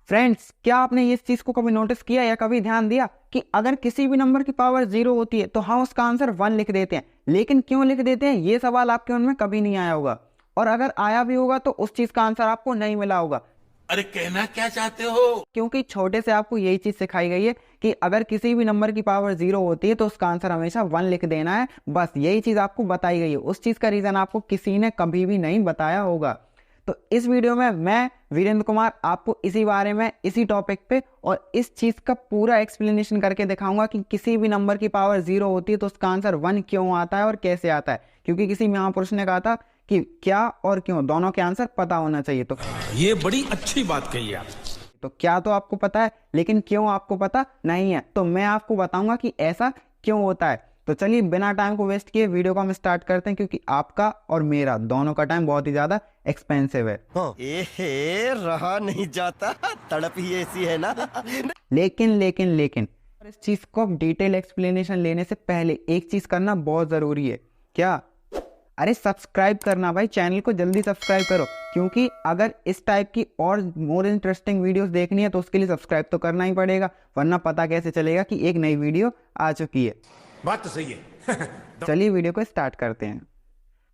Friends, क्या आपने इस चीज को कभी नोटिस किया या कभी ध्यान दिया कि अगर किसी भी नंबर की पावर 0 होती है तो हम उसका आंसर 1 लिख देते हैं, लेकिन क्यों लिख देते हैं ये सवाल आपके मन में कभी नहीं आया होगा। और अगर आया भी होगा तो उस चीज का आंसर आपको नहीं मिला होगा। अरे कहना क्या चाहते हो? क्योंकि छोटे से आपको यही चीज सिखाई गई है कि अगर किसी भी नंबर की पावर 0 होती है तो उसका आंसर हमेशा 1 लिख देना है। बस यही चीज आपको बताई गई है, उस चीज का रीजन आपको किसी ने कभी भी नहीं बताया होगा। तो इस वीडियो में मैं वीरेंद्र कुमार आपको इसी बारे में, इसी टॉपिक पे और इस चीज का पूरा एक्सप्लेनेशन करके दिखाऊंगा कि किसी भी नंबर की पावर 0 होती है तो उसका आंसर 1 क्यों आता है और कैसे आता है। क्योंकि किसी महापुरुष ने कहा था कि क्या और क्यों दोनों के आंसर पता होना चाहिए। तो ये बड़ी अच्छी बात कही आप। तो क्या तो आपको पता है, लेकिन क्यों आपको पता नहीं है, तो मैं आपको बताऊंगा कि ऐसा क्यों होता है। तो चलिए बिना टाइम को वेस्ट किए वीडियो को हम स्टार्ट करते हैं, क्योंकि आपका और मेरा दोनों का टाइम बहुत ही ज्यादा एक्सपेंसिव है। रहा नहीं जाता, तड़प ही ऐसी है ना। लेकिन इस चीज को डिटेल एक्सप्लेनेशन लेने से पहले एक चीज करना बहुत जरूरी है। क्या? अरे सब्सक्राइब करना भाई, चैनल को जल्दी सब्सक्राइब करो, क्योंकि अगर इस टाइप की और मोर इंटरेस्टिंग वीडियोस देखनी है तो उसके लिए सब्सक्राइब तो करना ही पड़ेगा, वरना पता कैसे चलेगा कि एक नई वीडियो आ चुकी है। बात तो सही है। चलिए वीडियो को स्टार्ट करते हैं।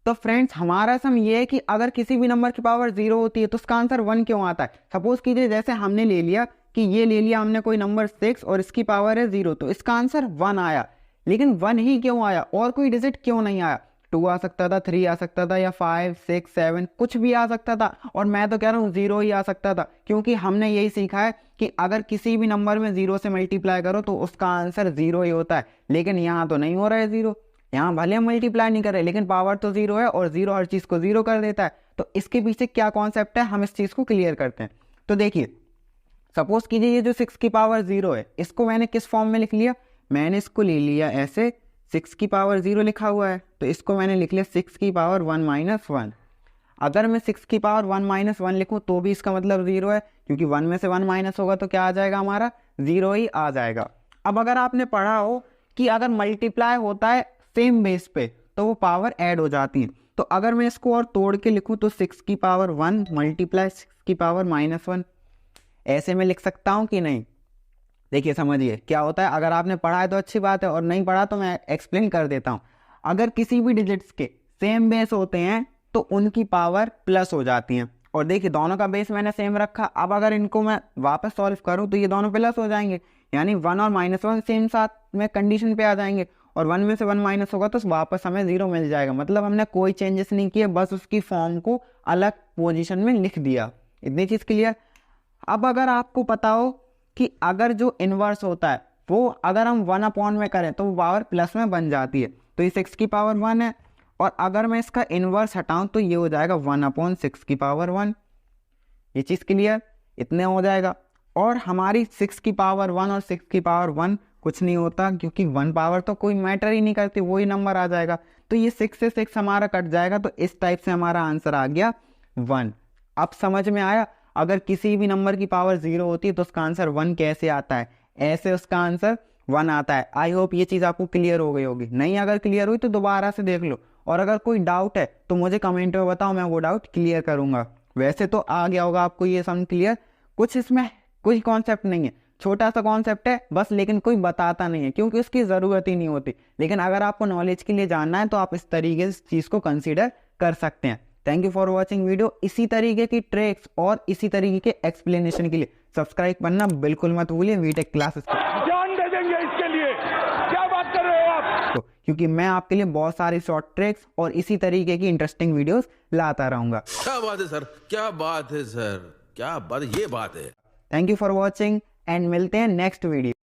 तो फ्रेंड्स, हमारा सम ये है कि अगर किसी भी नंबर की पावर 0 होती है तो उसका आंसर 1 क्यों आता है। सपोज कीजिए जैसे हमने ले लिया कि ये ले लिया हमने कोई नंबर 6 और इसकी पावर है 0, तो इसका आंसर 1 आया। लेकिन 1 ही क्यों आया और कोई डिजिट क्यों नहीं आया? 2 आ सकता था, 3 आ सकता था, या 5, 6, 7 कुछ भी आ सकता था। और मैं तो कह रहा हूँ 0 ही आ सकता था, क्योंकि हमने यही सीखा है कि अगर किसी भी नंबर में 0 से मल्टीप्लाई करो तो उसका आंसर 0 ही होता है। लेकिन यहाँ तो नहीं हो रहा है 0, यहाँ भले हम मल्टीप्लाई नहीं कर रहे लेकिन पावर तो 0 है और 0 हर चीज को 0 कर देता है। तो इसके पीछे क्या कॉन्सेप्ट है, हम इस चीज को क्लियर करते हैं। तो देखिए, सपोज कीजिए ये जो 6 की पावर 0 है, इसको मैंने किस फॉर्म में लिख लिया? मैंने इसको ले लिया ऐसे, 6 की पावर 0 लिखा हुआ है तो इसको मैंने लिख लिया 6 की पावर 1 माइनस 1। अगर मैं 6 की पावर 1 माइनस 1 लिखूं तो भी इसका मतलब 0 है, क्योंकि 1 में से 1 माइनस होगा तो क्या आ जाएगा, हमारा 0 ही आ जाएगा। अब अगर आपने पढ़ा हो कि अगर मल्टीप्लाई होता है सेम बेस पे तो वो पावर ऐड हो जाती है। तो अगर मैं इसको और तोड़ के लिखूं तो 6 की पावर 1 मल्टीप्लाई 6 की पावर माइनस 1, ऐसे में लिख सकता हूं कि नहीं? देखिए समझिए क्या होता है। अगर आपने पढ़ा है तो अच्छी बात है, और नहीं पढ़ा तो मैं एक्सप्लेन कर देता हूं। अगर किसी भी डिजिट्स के सेम बेस होते हैं तो उनकी पावर प्लस हो जाती है। और देखिए दोनों का बेस मैंने सेम रखा। अब अगर इनको मैं वापस सॉल्व करूं तो ये दोनों प्लस हो जाएंगे, यानी 1 और -1 सेम साथ में कंडीशन पे आ जाएंगे। और 1 में से 1 माइनस होगा तो वापस हमें 0 मिल जाएगा। मतलब हमने कोई चेंजेस नहीं किए, बस उसकी फॉर्म को अलग पोजिशन में लिख दिया। इतनी चीज क्लियर। अब अगर आपको पता हो कि अगर जो इनवर्स होता है वो अगर हम 1 अपॉन में करें तो वो पावर प्लस में बन जाती है। तो ये 6 की पावर 1 है, और अगर मैं इसका इनवर्स हटाऊं तो ये हो जाएगा 1 अपॉन 6 की पावर 1। ये चीज क्लियर, इतने हो जाएगा। और हमारी 6 की पावर 1 और 6 की पावर 1 कुछ नहीं होता, क्योंकि 1 पावर तो कोई मैटर ही नहीं करती, वही नंबर आ जाएगा। तो ये 6 से 6 हमारा कट जाएगा, तो इस टाइप से हमारा आंसर आ गया 1। अब समझ में आया अगर किसी भी नंबर की पावर 0 होती है तो उसका आंसर 1 कैसे आता है। ऐसे उसका आंसर 1 आता है। आई होप ये चीज आपको क्लियर हो गई होगी। नहीं अगर क्लियर हुई तो दोबारा से देख लो, और अगर कोई डाउट है तो मुझे कमेंट में बताओ, मैं वो डाउट क्लियर करूंगा। वैसे तो आ गया होगा आपको ये समझ क्लियर। कुछ इसमें कोई कॉन्सेप्ट नहीं है, छोटा सा कॉन्सेप्ट है बस, लेकिन कोई बताता नहीं है क्योंकि उसकी जरूरत ही नहीं होती। लेकिन अगर आपको नॉलेज के लिए जानना है तो आप इस तरीके से चीज को कंसीडर कर सकते हैं। Thank you for watching video. इसी तरीके की ट्रिक्स और इसी तरीके के एक्सप्लेनेशन के लिए सब्सक्राइब करना बिल्कुल मत भूलिए वीटेक क्लासेस को। जान दे देंगे इसके लिए, क्या बात कर रहे हो आप? क्योंकि मैं आपके लिए बहुत सारी शॉर्ट ट्रिक्स और इसी तरीके की इंटरेस्टिंग वीडियोस लाता रहूंगा। क्या बात है सर, क्या बात है सर, क्या बात है, ये बात है। Thank you for watching and मिलते हैं नेक्स्ट वीडियो।